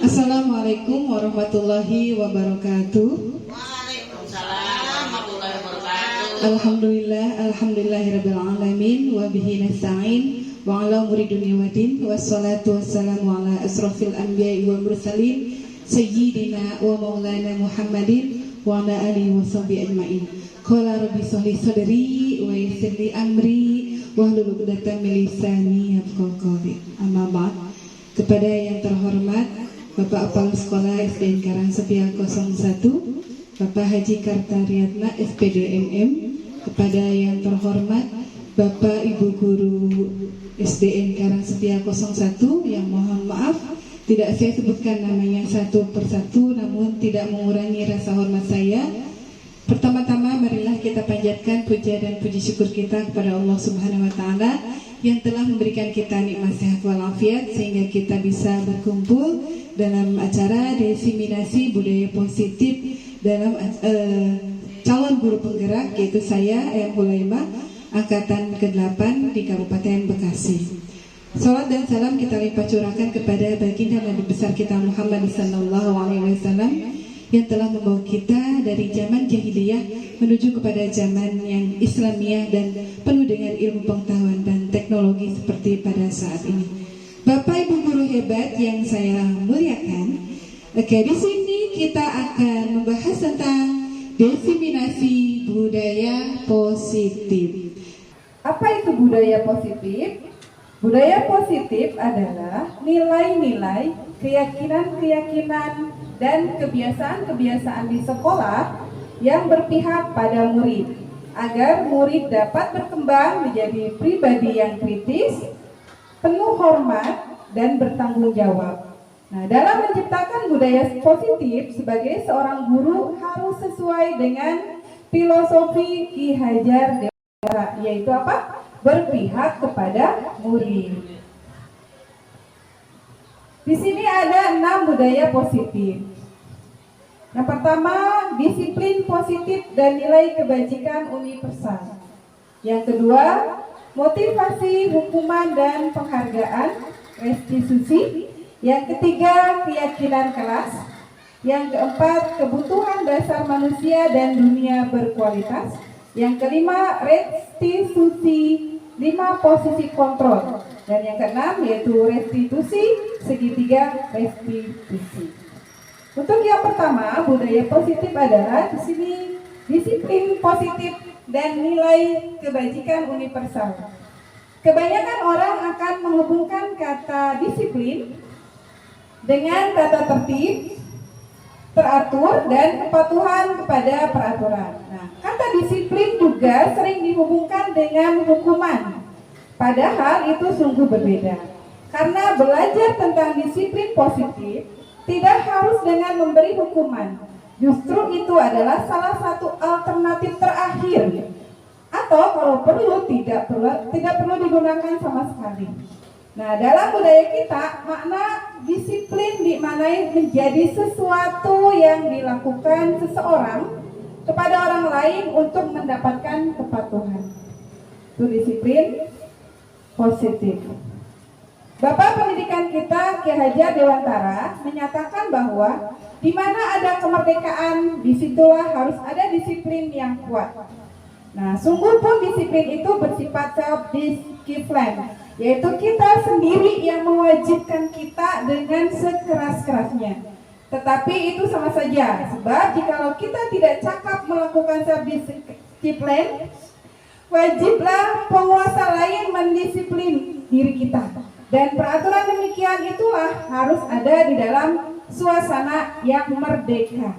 Assalamualaikum warahmatullahi wabarakatuh. Waalaikumsalam warahmatullahi wabarakatuh. Alhamdulillahirabbil alamin wa bihi nasta'in wa ala umuri dunya waddin wassalatu wassalamu ala asrofil anbiya'i wal mursalin sayyidina wa maulana Muhammadin wa ala alihi wa sahbihi ajmain. Qala rabbi sholli sadri wa yassir li amri wahlul 'uqdatam min lisani yafqahu qawli. Amma ba'd. Kepada yang terhormat Bapak Kepala Sekolah SDN Karangsetia 01, Bapak Haji Kartariyatna SPD MM, kepada yang terhormat Bapak Ibu Guru SDN Karangsetia 01 yang mohon maaf tidak saya sebutkan namanya satu persatu, namun tidak mengurangi rasa hormat saya. Pertama-tama marilah kita panjatkan puja dan puji syukur kita kepada Allah Subhanahu wa taala yang telah memberikan kita nikmat sehat walafiat sehingga kita bisa berkumpul dalam acara diseminasi budaya positif dalam calon guru penggerak, yaitu saya Ayam Hulaima, angkatan ke-8 di Kabupaten Bekasi. Salat dan salam kita limpah curahkan kepada baginda Nabi besar kita Muhammad sallallahu alaihi wasallam yang telah membawa kita dari zaman jahiliyah menuju kepada zaman yang Islamiah dan penuh dengan ilmu pengetahuan dan teknologi seperti pada saat ini. Bapak Ibu guru hebat yang saya muliakan, oke, di sini kita akan membahas tentang diseminasi budaya positif. Apa itu budaya positif? Budaya positif adalah nilai-nilai, keyakinan-keyakinan, dan kebiasaan-kebiasaan di sekolah yang berpihak pada murid, agar murid dapat berkembang menjadi pribadi yang kritis, penuh hormat, dan bertanggung jawab. Nah, dalam menciptakan budaya positif sebagai seorang guru harus sesuai dengan filosofi Ki Hajar Dewantara, yaitu apa? Berpihak kepada murid. Di sini ada 6 budaya positif. Yang pertama, disiplin positif dan nilai kebajikan universal. Yang kedua, motivasi, hukuman dan penghargaan, restitusi. Yang ketiga, keyakinan kelas. Yang keempat, kebutuhan dasar manusia dan dunia berkualitas. Yang kelima, restitusi, 5 posisi kontrol. Dan yang keenam yaitu restitusi, segitiga restitusi. Untuk yang pertama, budaya positif adalah di sini disiplin positif dan nilai kebajikan universal. Kebanyakan orang akan menghubungkan kata disiplin dengan tata tertib, teratur, dan kepatuhan kepada peraturan. Nah, kata disiplin juga sering dihubungkan dengan hukuman. Padahal itu sungguh berbeda. Karena belajar tentang disiplin positif tidak harus dengan memberi hukuman. Justru itu adalah salah satu alternatif terakhir. Atau kalau perlu tidak perlu digunakan sama sekali. Nah, dalam budaya kita, makna disiplin dimaknai menjadi sesuatu yang dilakukan seseorang kepada orang lain untuk mendapatkan kepatuhan. Itu disiplin positif. Bapak pendidikan kita Ki Hajar Dewantara menyatakan bahwa di mana ada kemerdekaan, disitulah harus ada disiplin yang kuat. Nah, sungguh pun disiplin itu bersifat self-discipline, yaitu kita sendiri yang mewajibkan kita dengan sekeras-kerasnya. Tetapi itu sama saja, sebab jikalau kita tidak cakap melakukan self-discipline, wajiblah penguasa lain mendisiplin diri kita. Dan peraturan demikian itulah harus ada di dalam suasana yang merdeka.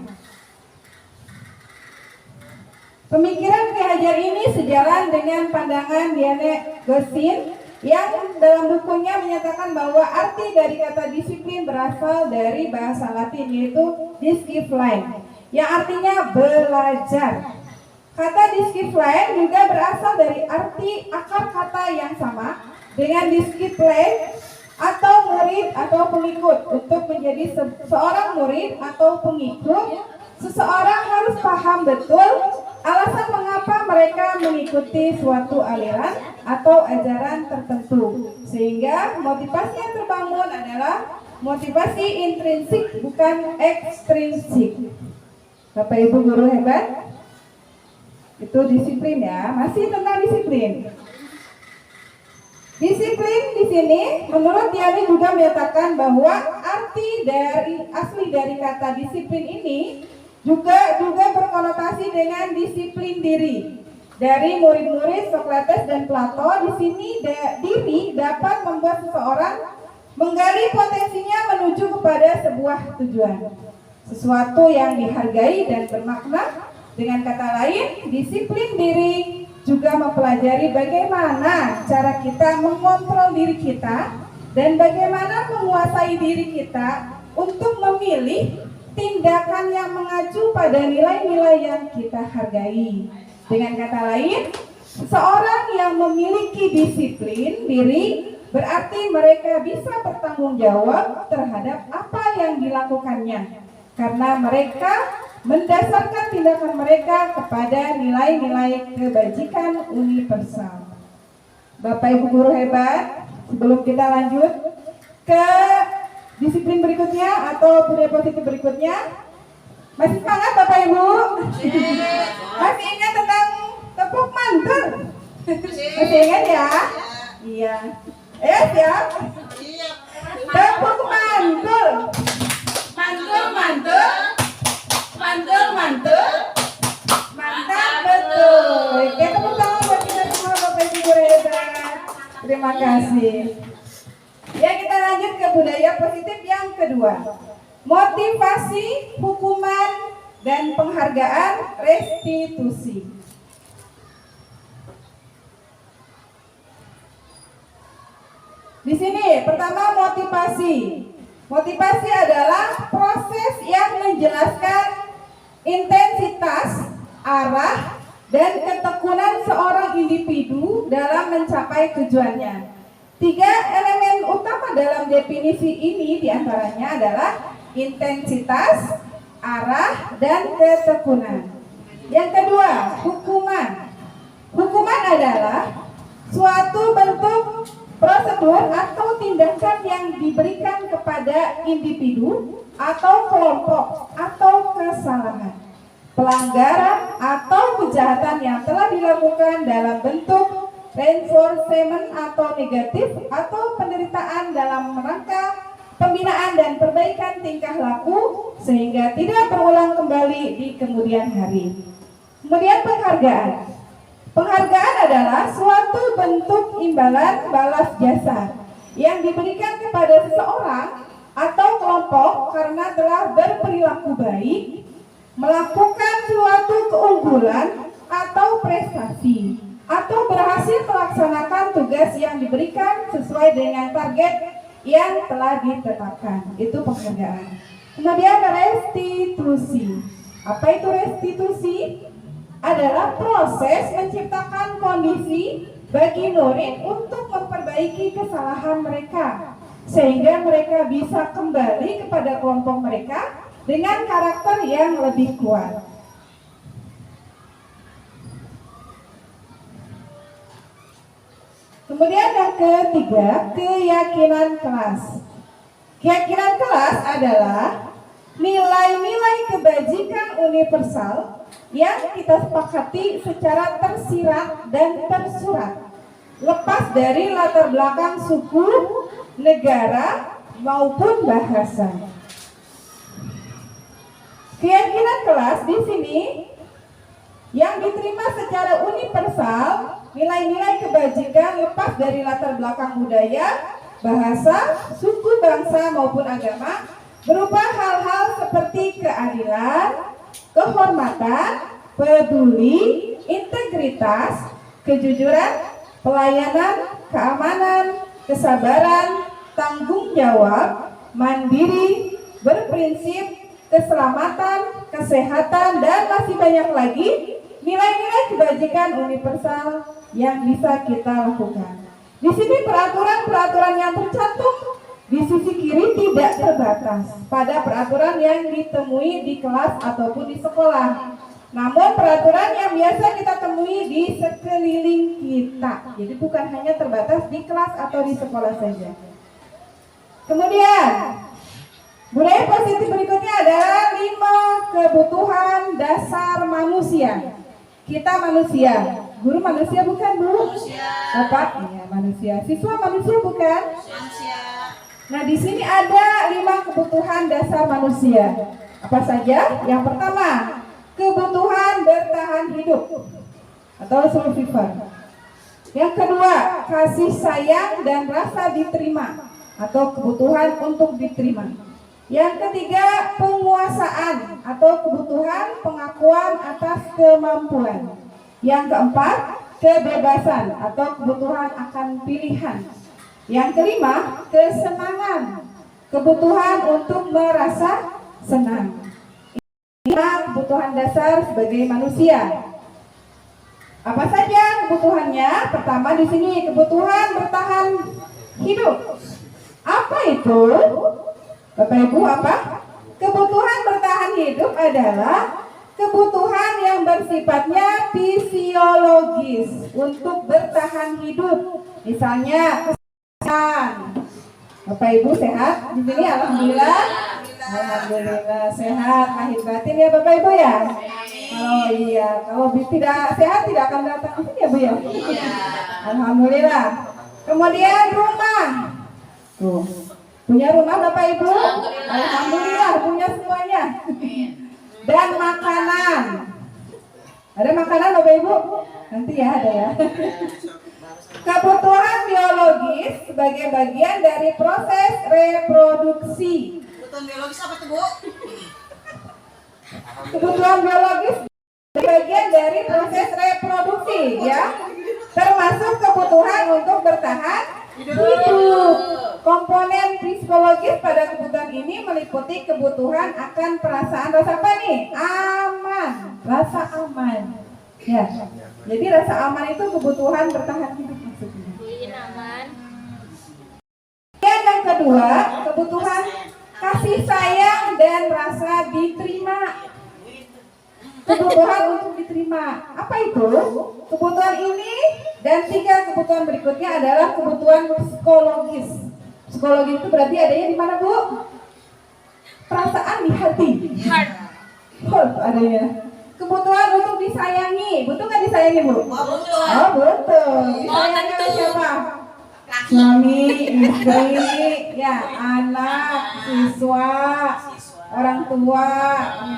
Pemikiran Ki Hajar ini sejalan dengan pandangan Diane Gosin yang dalam bukunya menyatakan bahwa arti dari kata disiplin berasal dari bahasa Latin, yaitu discipline, yang artinya belajar. Kata discipline juga berasal dari arti akar kata yang sama dengan disiplin atau murid atau pengikut. Untuk menjadi seorang murid atau pengikut, seseorang harus paham betul alasan mengapa mereka mengikuti suatu aliran atau ajaran tertentu, sehingga motivasi yang terbangun adalah motivasi intrinsik, bukan ekstrinsik. Bapak Ibu guru hebat, itu disiplin ya, masih tentang disiplin. Disiplin di sini menurut Diani juga menyatakan bahwa arti asli dari kata disiplin ini juga berkonotasi dengan disiplin diri. Dari murid-murid Socrates dan Plato, di sini diri dapat membuat seseorang menggali potensinya menuju kepada sebuah tujuan. sesuatu yang dihargai dan bermakna. Dengan kata lain, disiplin diri juga mempelajari bagaimana cara kita mengontrol diri kita dan bagaimana menguasai diri kita untuk memilih tindakan yang mengacu pada nilai-nilai yang kita hargai. Dengan kata lain, seorang yang memiliki disiplin diri berarti mereka bisa bertanggung jawab terhadap apa yang dilakukannya, karena mereka mendasarkan tindakan mereka kepada nilai-nilai kebajikan universal. Bapak Ibu guru hebat, sebelum kita lanjut ke disiplin berikutnya atau budaya positif berikutnya, masih semangat Bapak Ibu? Masih ingat tentang tepuk mantul? Masih ingat ya? Iya. Siap? Tepuk mantul. Mantul, mantul. Mantul, mantul. Mantap betul. Oke, tepuk tangan buat kita semua Bapak Ibu guru hebat. Terima kasih. Ya, kita lanjut ke budaya positif yang kedua. Motivasi, hukuman, dan penghargaan restitusi. Di sini pertama motivasi. Motivasi adalah proses yang menjelaskan intensitas, arah, dan ketekunan seorang individu dalam mencapai tujuannya. 3 elemen utama dalam definisi ini diantaranya adalah intensitas, arah, dan ketekunan. Yang kedua, hukuman. Hukuman adalah suatu bentuk prosedur atau tindakan yang diberikan kepada individu atau kelompok atau kesalahan, pelanggaran atau kejahatan yang telah dilakukan dalam bentuk reinforcement atau negatif atau penderitaan dalam rangka pembinaan dan perbaikan tingkah laku sehingga tidak berulang kembali di kemudian hari. Kemudian penghargaan. Penghargaan adalah suatu bentuk imbalan balas jasa yang diberikan kepada seseorang atau kelompok karena telah berperilaku baik, melakukan suatu keunggulan atau prestasi, atau berhasil melaksanakan tugas yang diberikan sesuai dengan target yang telah ditetapkan. Itu penghargaan. Kemudian restitusi. Apa itu restitusi? Adalah proses menciptakan kondisi bagi murid untuk memperbaiki kesalahan mereka sehingga mereka bisa kembali kepada kelompok mereka dengan karakter yang lebih kuat. Kemudian yang ketiga, keyakinan kelas. Keyakinan kelas adalah nilai-nilai kebajikan universal yang kita sepakati secara tersirat dan tersurat, lepas dari latar belakang suku, negara, maupun bahasa. Keyakinan kelas di sini yang diterima secara universal, nilai-nilai kebajikan lepas dari latar belakang budaya, bahasa, suku, bangsa, maupun agama, berupa hal-hal seperti keadilan, kehormatan, peduli, integritas, kejujuran, pelayanan, keamanan, kesabaran, tanggung jawab, mandiri, berprinsip, keselamatan, kesehatan, dan masih banyak lagi nilai-nilai kebajikan universal yang bisa kita lakukan. Di sini peraturan-peraturan yang tercantum di sisi kiri tidak terbatas pada peraturan yang ditemui di kelas ataupun di sekolah. Namun peraturan yang biasa kita temui di sekeliling kita. Jadi bukan hanya terbatas di kelas atau di sekolah saja. Kemudian budaya positif berikutnya adalah 5 kebutuhan dasar manusia. Kita manusia. Guru manusia bukan, Bu? Manusia. Bapak? Iya, manusia. Siswa manusia bukan? Manusia. Nah, di sini ada 5 kebutuhan dasar manusia. Apa saja? Yang pertama, kebutuhan bertahan hidup atau survival. Yang kedua, kasih sayang dan rasa diterima atau kebutuhan untuk diterima. Yang ketiga, penguasaan atau kebutuhan pengakuan atas kemampuan. Yang keempat, kebebasan atau kebutuhan akan pilihan. Yang kelima, kesenangan, kebutuhan untuk merasa senang. Ini kebutuhan dasar sebagai manusia. Apa saja kebutuhannya? Pertama di sini kebutuhan bertahan hidup. Apa itu? Bapak Ibu, apa? Kebutuhan bertahan hidup adalah kebutuhan yang bersifatnya fisiologis untuk bertahan hidup. Misalnya kesehatan. Bapak Ibu sehat di sini? Alhamdulillah. Alhamdulillah sehat lahir batin ya Bapak Ibu ya. Oh iya, kalau tidak sehat tidak akan datang ke sini ya Bu ya. Alhamdulillah. Kemudian rumah. Tuh. Punya rumah Bapak Ibu? Alhamdulillah punya semuanya. Dan makanan. Ada makanan Bapak Ibu? Nanti ya ada ya. Kebutuhan biologis sebagai bagian dari proses reproduksi. Kebutuhan biologis apa tuh, Bu? Kebutuhan biologis bagian dari proses reproduksi ya. Termasuk kebutuhan untuk bertahan hidup. Komponen psikologis pada kebutuhan ini meliputi kebutuhan akan perasaan rasa apa nih? Aman, rasa aman. Ya. Jadi rasa aman itu kebutuhan bertahan hidup maksudnya. Yang kedua, kebutuhan kasih sayang dan rasa diterima. Kebutuhan untuk diterima. Apa itu? Kebutuhan ini dan 3 kebutuhan berikutnya adalah kebutuhan psikologis. Psikologi itu berarti adanya di mana, Bu? Perasaan di hati. Heart adanya. Kebutuhan untuk disayangi. Butuh nggak disayangi, Bu? Butuh. Oh, butuh. Disayangi oleh siapa? Suami, istri, ya, anak, siswa, orang tua,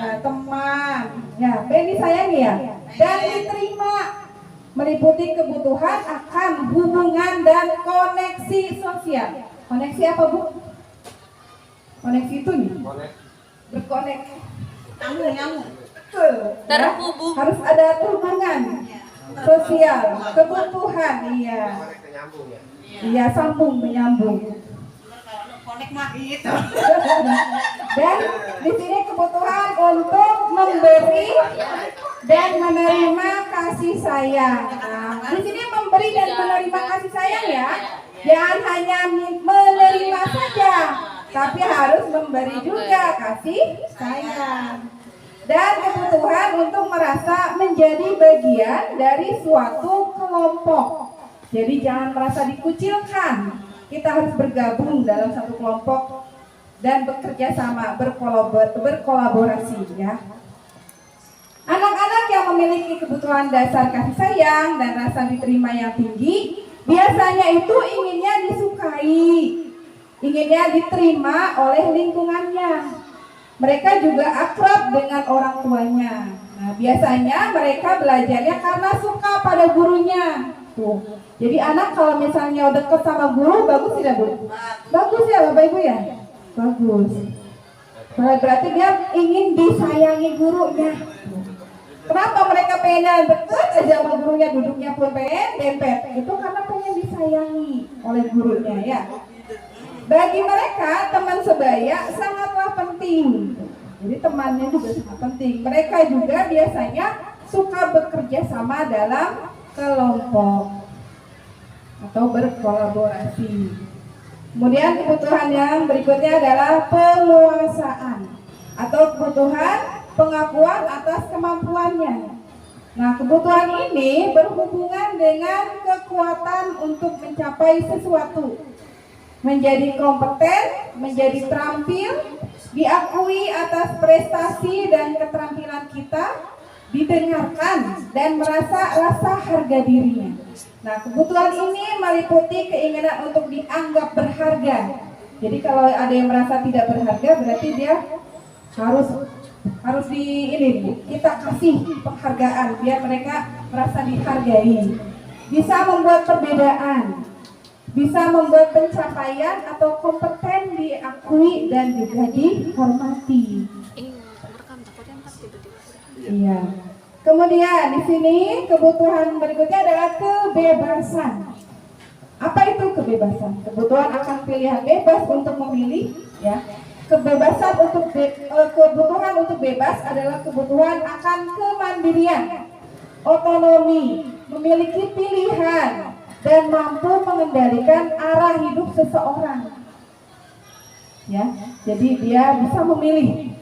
ya, teman, ya, pengen disayangi ya, dan diterima. Meliputi kebutuhan akan hubungan dan koneksi sosial. Koneksi apa, Bu? Koneksi itu nih. Berkonek. Nyambung. Betul. Terhubung. Ya? Harus ada hubungan sosial, kebutuhan, iya. Iya, sambung menyambung. Konek mah gitu. Dan di sini kebutuhan untuk memberi dan menerima kasih sayang. Nah, di sini memberi dan menerima kasih sayang ya. Jangan hanya menerima saja, tapi harus memberi juga kasih sayang. Dan kebutuhan untuk merasa menjadi bagian dari suatu kelompok. Jadi jangan merasa dikucilkan. Kita harus bergabung dalam satu kelompok dan bekerja sama, berkolaborasi ya. Anak-anak yang memiliki kebutuhan dasar kasih sayang dan rasa diterima yang tinggi, biasanya itu inginnya disukai, inginnya diterima oleh lingkungannya. Mereka juga akrab dengan orang tuanya. Nah, biasanya mereka belajarnya karena suka pada gurunya. Tuh. Jadi anak kalau misalnya dekat sama guru, bagus tidak, Bu? Bagus ya Bapak Ibu ya? Bagus. Berarti dia ingin disayangi gurunya. Kenapa mereka pengen dekat aja sama gurunya, duduknya pun pengen dempet? Itu karena pengen disayangi oleh gurunya ya. Bagi mereka teman sebaya sangatlah penting. Jadi temannya juga sangat penting. Mereka juga biasanya suka bekerja sama dalam kelompok atau berkolaborasi. Kemudian kebutuhan yang berikutnya adalah penguasaan atau kebutuhan pengakuan atas kemampuannya. Nah, kebutuhan ini berhubungan dengan kekuatan untuk mencapai sesuatu, menjadi kompeten, menjadi terampil, diakui atas prestasi dan keterampilan kita, didengarkan dan merasa rasa harga dirinya. Nah, kebutuhan ini meliputi keinginan untuk dianggap berharga. Jadi kalau ada yang merasa tidak berharga, berarti dia harus kita kasih penghargaan biar mereka merasa dihargai. Bisa membuat perbedaan. bisa membuat pencapaian atau kompeten diakui dan juga dihormati. Iya. Kemudian di sini kebutuhan berikutnya adalah kebebasan. Apa itu kebebasan? Kebutuhan akan pilihan bebas untuk memilih, ya. Kebebasan untuk kebutuhan untuk bebas adalah kebutuhan akan kemandirian, otonomi, memiliki pilihan dan mampu mengendalikan arah hidup seseorang. Ya, jadi dia bisa memilih.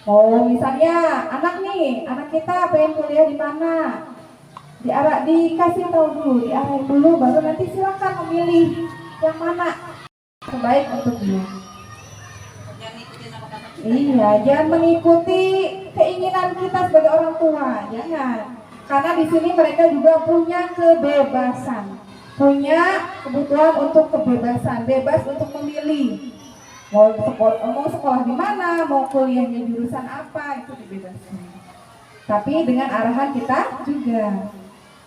Oh, misalnya anak kita pengen kuliah di mana? Dikasih tahu dulu, diarahin dulu, baru nanti silakan memilih yang mana terbaik untuk dia. Iya, jangan mengikuti keinginan kita sebagai orang tua, jangan. Karena di sini mereka juga punya kebebasan, punya kebutuhan untuk kebebasan, bebas untuk memilih. Mau sekolah di mana, mau kuliahnya jurusan apa, itu dibebaskan. Tapi dengan arahan kita juga.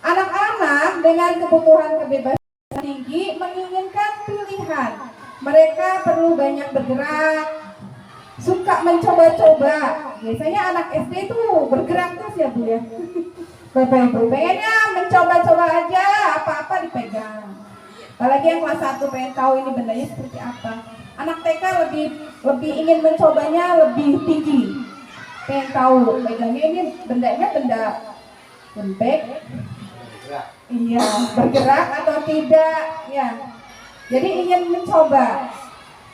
Anak-anak dengan kebutuhan kebebasan tinggi menginginkan pilihan. Mereka perlu banyak bergerak, suka mencoba-coba. Biasanya anak SD itu bergerak terus ya Bu ya. Bapak Ibu pengennya mencoba-coba aja, apa-apa dipegang. Apalagi yang kelas 1 pengen tahu ini bendanya seperti apa. Anak TK lebih ingin mencobanya lebih tinggi. Pengen tahu pegangnya ini bendanya benda lembek. Iya, bergerak atau tidak, ya. Jadi ingin mencoba.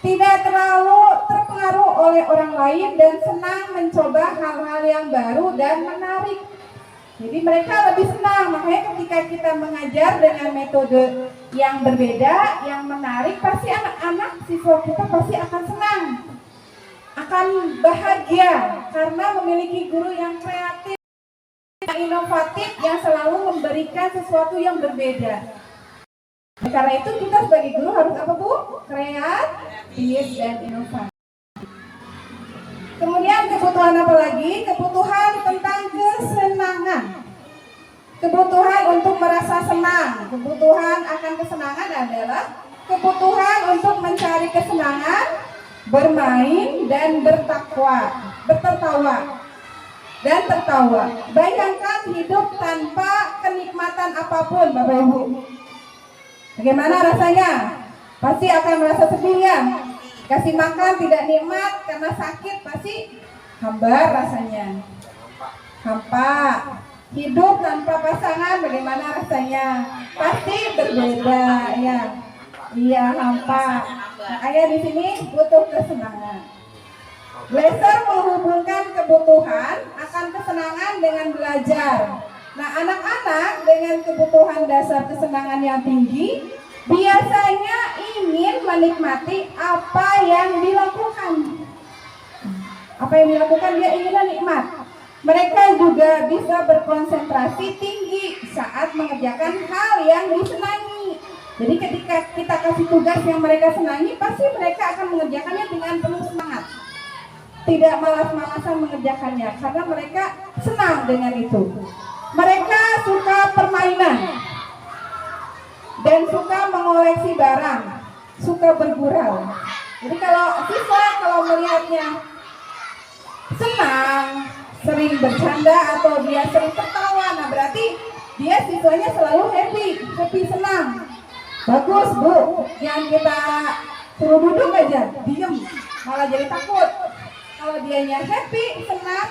Tidak terlalu terpengaruh oleh orang lain dan senang mencoba hal-hal yang baru dan menarik. Jadi mereka lebih senang, makanya ketika kita mengajar dengan metode yang berbeda, yang menarik, pasti anak-anak siswa kita pasti akan senang, akan bahagia karena memiliki guru yang kreatif, yang inovatif, yang selalu memberikan sesuatu yang berbeda. Karena itu kita sebagai guru harus apa Bu? Kreatif dan inovatif. Kemudian kebutuhan apa lagi? Kebutuhan tentang kesenangan. Kebutuhan untuk merasa senang. Kebutuhan akan kesenangan adalah kebutuhan untuk mencari kesenangan, bermain dan tertawa. Bayangkan hidup tanpa kenikmatan apapun, Bapak Ibu. Bagaimana rasanya? Pasti akan merasa sedih ya. Kasih makan tidak nikmat karena sakit, pasti hambar rasanya. Hampa. Hidup tanpa pasangan bagaimana rasanya? Pasti berbeda ya. Iya, hampa. Makanya di sini butuh kesenangan. Glaser menghubungkan kebutuhan akan kesenangan dengan belajar. Nah, anak-anak dengan kebutuhan dasar kesenangan yang tinggi biasanya ingin menikmati apa yang dilakukan. Apa yang dilakukan dia ingin nikmat. Mereka juga bisa berkonsentrasi tinggi saat mengerjakan hal yang disenangi. Jadi ketika kita kasih tugas yang mereka senangi, pasti mereka akan mengerjakannya dengan penuh semangat. Tidak malas-malasan mengerjakannya karena mereka senang dengan itu. Mereka suka permainan dan suka mengoleksi barang, suka bergurau. Jadi kalau siswa melihatnya senang, sering bercanda atau dia sering tertawa, nah berarti dia siswanya selalu happy, senang. Bagus Bu, yang kita suruh duduk aja, diem, malah jadi takut. Kalau dianya happy, senang,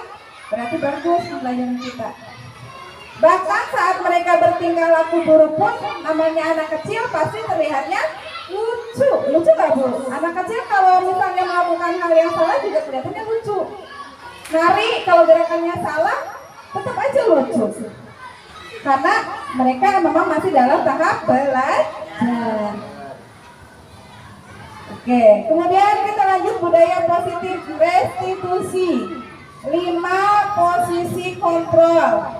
berarti bagus pembelajaran kita. Bahkan saat mereka bertingkah laku buruk pun, namanya anak kecil pasti terlihatnya lucu gak Bu? Anak kecil kalau misalnya melakukan hal yang salah juga kelihatannya lucu. Nari kalau gerakannya salah, tetap aja lucu. Karena mereka memang masih dalam tahap belajar. Oke, kemudian kita lanjut budaya positif restitusi. 5 posisi kontrol.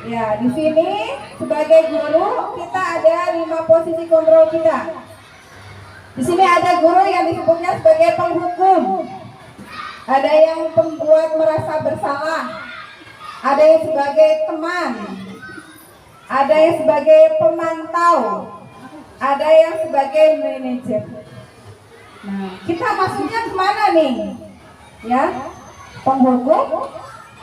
Ya, di sini sebagai guru kita ada 5 posisi kontrol kita. Di sini ada guru yang disebutnya sebagai penghukum. Ada yang membuat merasa bersalah. Ada yang sebagai teman. Ada yang sebagai pemantau. ada yang sebagai manajer. Nah, kita maksudnya kemana nih? Ya, penghukum,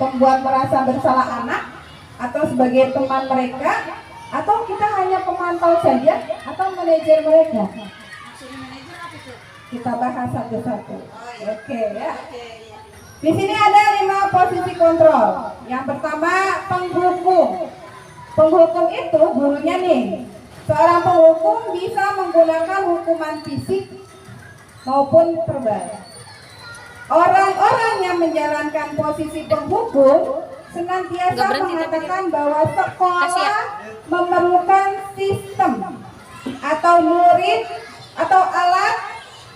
pembuat merasa bersalah anak, atau sebagai teman mereka, atau kita hanya pemantau saja, atau manajer mereka? Maksudnya manajer apa tuh? Kita bahas satu-satu. Oke ya. Oke, iya. Di sini ada 5 posisi kontrol. Yang pertama, penghukum. Penghukum itu gurunya nih. Seorang penghukum bisa menggunakan hukuman fisik maupun verbal. Orang-orang yang menjalankan posisi penghukum senantiasa mengatakan bahwa sekolah memerlukan sistem atau murid atau alat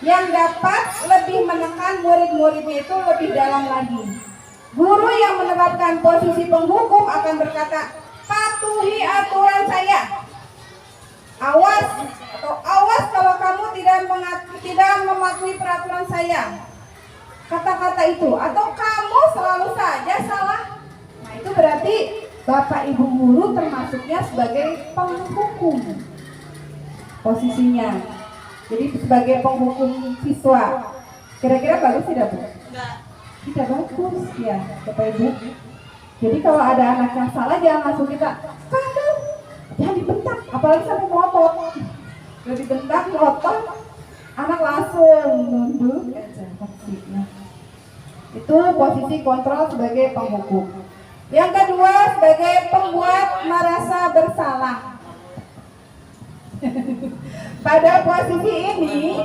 yang dapat lebih menekan murid-muridnya itu lebih dalam lagi. Guru yang menerapkan posisi penghukum akan berkata, patuhi aturan saya. Awas atau awas kalau kamu tidak mematuhi peraturan saya. Kata-kata itu, atau kamu selalu saja salah. Nah, itu berarti Bapak Ibu guru termasuknya sebagai penghukum posisinya. Jadi sebagai penghukum siswa. Kira-kira bagus tidak, Bu? Enggak. Tidak bagus ya, Bapak Ibu. Jadi kalau ada anak yang salah jangan langsung kita, kamu jangan dibentak, apalagi sampai ngotot. Udah dibentak, ngotot, anak langsung nunduk aja posisinya. Itu posisi kontrol sebagai penghukum. Yang kedua, sebagai pembuat merasa bersalah. Pada posisi ini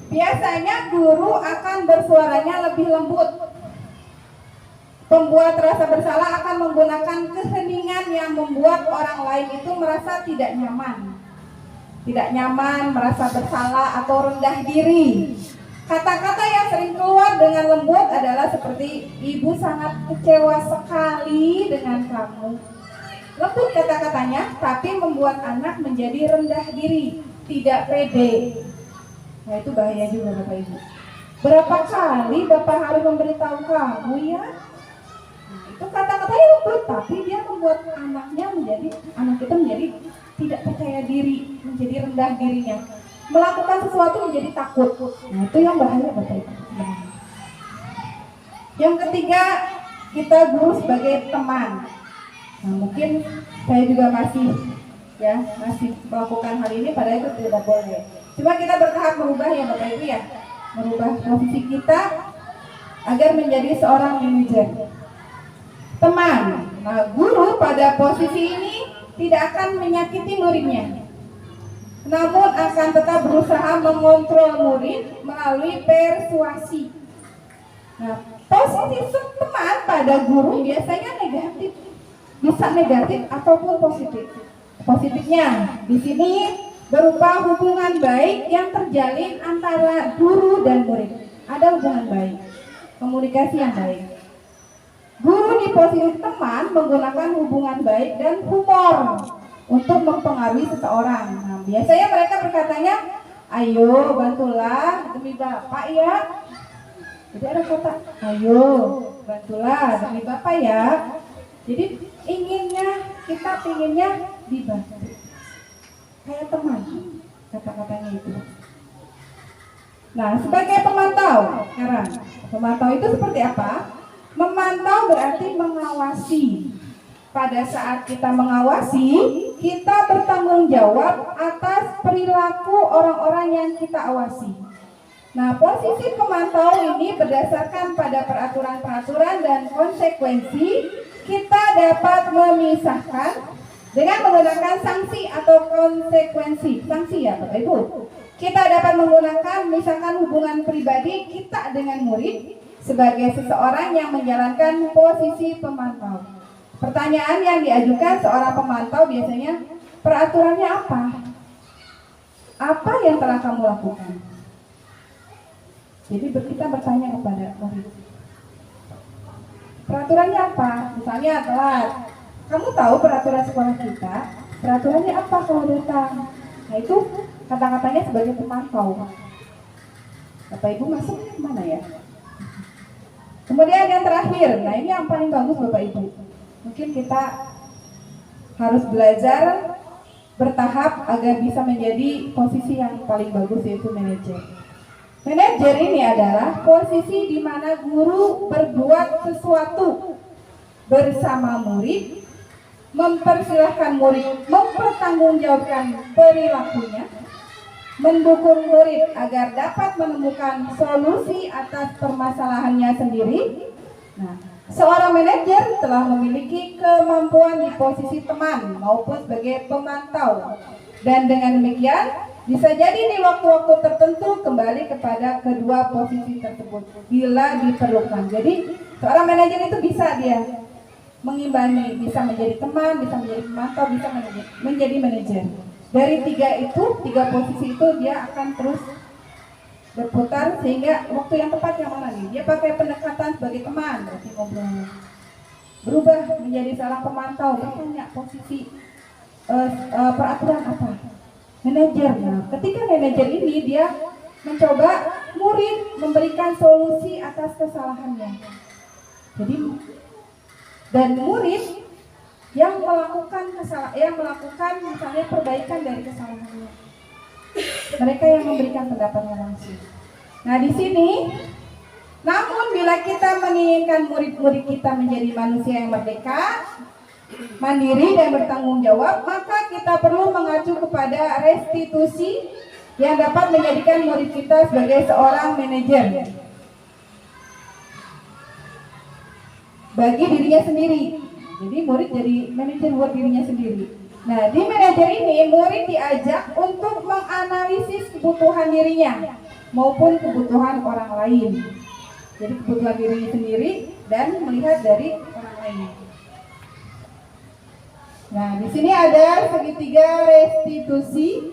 biasanya guru akan bersuaranya lebih lembut. Pembuat rasa bersalah akan menggunakan keheningan yang membuat orang lain itu merasa tidak nyaman. Tidak nyaman, merasa bersalah atau rendah diri. Kata-kata yang sering keluar dengan lembut adalah seperti, ibu sangat kecewa sekali dengan kamu. Lembut kata-katanya, tapi membuat anak menjadi rendah diri, tidak pede. Nah, itu bahaya juga Bapak Ibu. Berapa kali Bapak harus memberitahu kamu ya? Nah, itu kata-katanya lembut, tapi dia membuat anak kita menjadi tidak percaya diri, menjadi rendah dirinya. Melakukan sesuatu menjadi takut. Nah, itu yang bahaya Bapak Ibu. Yang ketiga, kita guru sebagai teman. Nah, mungkin saya juga masih melakukan hal ini, padahal itu tidak boleh. Cuma kita bertahap merubah ya Bapak Ibu ya, merubah posisi kita agar menjadi seorang manajer. Teman. Nah, guru pada posisi ini tidak akan menyakiti muridnya, namun akan tetap berusaha mengontrol murid melalui persuasi. Nah, posisi teman pada guru biasanya negatif. Bisa negatif ataupun positif. Positifnya di sini berupa hubungan baik yang terjalin antara guru dan murid. Ada hubungan baik, komunikasi yang baik. Guru di posisi teman menggunakan hubungan baik dan humor untuk mempengaruhi seseorang. Nah, biasanya mereka berkatanya, ayo bantulah demi Bapak ya. Jadi ada kata, ayo bantulah demi Bapak ya. Jadi kita inginnya dibantu. Kayak teman, kata-katanya itu. Nah, sebagai pemantau, sekarang pemantau itu seperti apa? Memantau berarti mengawasi. Pada saat kita mengawasi, kita bertanggung jawab atas perilaku orang-orang yang kita awasi. Nah, posisi pemantau ini berdasarkan pada peraturan-peraturan dan konsekuensi, kita dapat memisahkan dengan menggunakan sanksi atau konsekuensi. Sanksi ya Bapak Ibu. Kita dapat menggunakan misalkan hubungan pribadi kita dengan murid sebagai seseorang yang menjalankan posisi pemantau. Pertanyaan yang diajukan seorang pemantau biasanya, peraturannya apa? Apa yang telah kamu lakukan? Jadi kita bertanya kepada murid, peraturannya apa? Misalnya telat. Kamu tahu peraturan sekolah kita? Peraturannya apa kalau datang? Nah, itu kata-katanya sebagai pemantau. Bapak Ibu masuknya kemana ya? Kemudian yang terakhir, nah ini yang paling bagus Bapak Ibu. Mungkin kita harus belajar bertahap agar bisa menjadi posisi yang paling bagus, yaitu manajer. Manajer ini adalah posisi di mana guru berbuat sesuatu bersama murid, mempersilahkan murid mempertanggungjawabkan perilakunya, mendukung murid agar dapat menemukan solusi atas permasalahannya sendiri. Nah, seorang manajer telah memiliki kemampuan di posisi teman maupun sebagai pemantau, dan dengan demikian bisa jadi di waktu-waktu tertentu kembali kepada kedua posisi tersebut bila diperlukan. Jadi seorang manajer itu bisa dia mengimbangi, bisa menjadi teman, bisa menjadi pemantau, bisa menjadi manajer. Dari tiga posisi itu dia akan terus berputar, sehingga waktu yang tepat yang mana nih? Dia pakai pendekatan sebagai teman, berarti ngobrol. Berubah menjadi seorang pemantau, bertanya posisi peraturan apa? Manajer. Nah, ketika manajer ini dia mencoba murid memberikan solusi atas kesalahannya. Jadi dan murid yang melakukan misalnya perbaikan dari kesalahannya. Mereka yang memberikan pendapatnya langsung. Nah, di sini namun bila kita menginginkan murid-murid kita menjadi manusia yang merdeka, mandiri dan bertanggung jawab, maka kita perlu mengacu kepada restitusi yang dapat menjadikan murid kita sebagai seorang manajer bagi dirinya sendiri. Jadi murid jadi manajer buat dirinya sendiri. Nah, di manajer ini murid diajak untuk menganalisis kebutuhan dirinya maupun kebutuhan orang lain. Jadi kebutuhan dirinya sendiri dan melihat dari orang lain. Nah, di sini ada segitiga restitusi,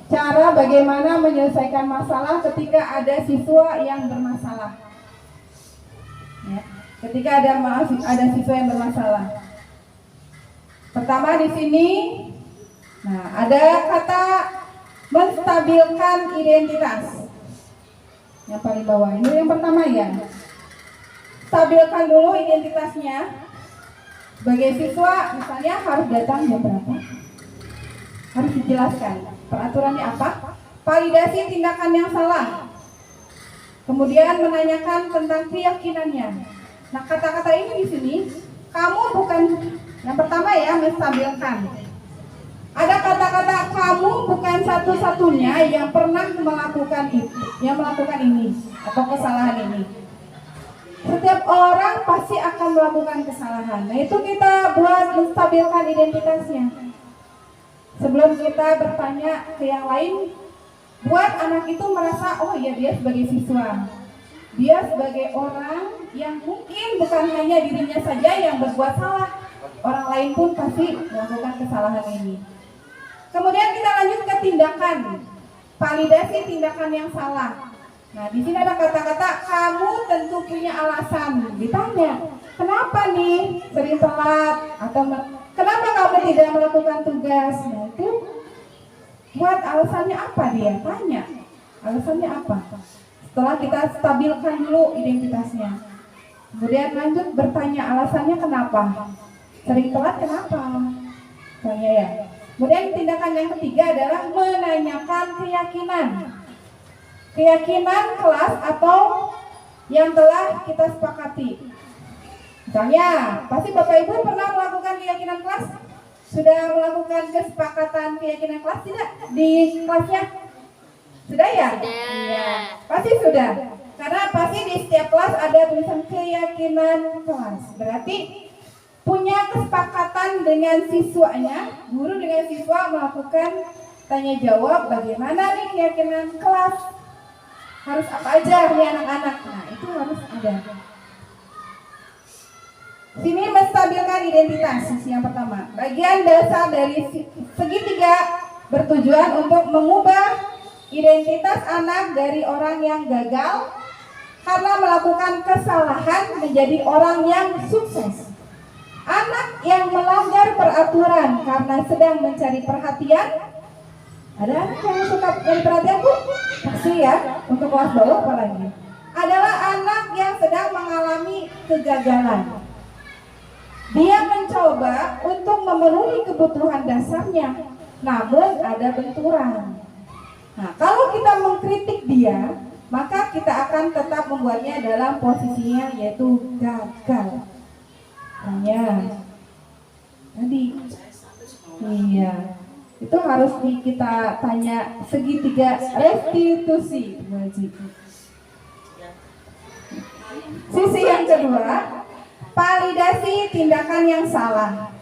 cara bagaimana menyelesaikan masalah ketika ada siswa yang bermasalah. Ya, ketika ada siswa yang bermasalah. Pertama di sini, nah ada kata menstabilkan identitas. Yang paling bawah ini yang pertama ya. Stabilkan dulu identitasnya. Sebagai siswa misalnya harus datang jam berapa? Harus dijelaskan. Peraturannya apa? Validasi tindakan yang salah. Kemudian menanyakan tentang keyakinannya. Nah, kata-kata ini di sini kamu bukan yang pertama ya, menstabilkan. Ada kata-kata kamu bukan satu-satunya yang pernah melakukan ini atau kesalahan ini. Setiap orang pasti akan melakukan kesalahan. Nah, itu kita buat menstabilkan identitasnya. Sebelum kita bertanya ke yang lain, buat anak itu merasa, oh iya dia sebagai siswa, dia sebagai orang yang mungkin bukan hanya dirinya saja yang berbuat salah, orang lain pun pasti melakukan kesalahan ini. Kemudian kita lanjut ke tindakan, validasi tindakan yang salah. Nah, di sini ada kata-kata kamu tentu punya alasan. Ditanya, kenapa nih sering telat atau kenapa kamu tidak melakukan tugas? Nah, itu buat alasannya apa dia? Tanya, alasannya apa? Setelah kita stabilkan dulu identitasnya. Kemudian lanjut bertanya alasannya kenapa? Sering telat kenapa? Tanya ya. Kemudian tindakan yang ketiga adalah menanyakan keyakinan. Keyakinan kelas atau yang telah kita sepakati. Misalnya, pasti Bapak Ibu pernah melakukan keyakinan kelas? Sudah melakukan kesepakatan keyakinan kelas tidak di kelasnya? Sudah ya? Iya, pasti sudah. Karena pasti di setiap kelas ada tulisan keyakinan kelas. Berarti punya kesepakatan dengan siswanya, guru dengan siswa melakukan tanya jawab bagaimana nih keyakinan kelas. Harus apa aja nih anak-anak. Nah, itu harus ada. Sini menstabilkan identitas, sisi yang pertama. Bagian dasar dari segitiga bertujuan untuk mengubah identitas anak dari orang yang gagal karena melakukan kesalahan menjadi orang yang sukses. Anak yang melanggar peraturan karena sedang mencari perhatian. Ada anak yang suka mencari perhatian, Bu? Pasti ya, untuk kelas bawah apalagi. Adalah anak yang sedang mengalami kegagalan. Dia mencoba untuk memenuhi kebutuhan dasarnya, namun ada benturan. Nah, kalau kita mengkritik dia, maka kita akan tetap membuatnya dalam posisinya yaitu gagal. Hanya tadi, iya, itu harus kita tanya segitiga restitusi. Sisi yang kedua, validasi tindakan yang salah.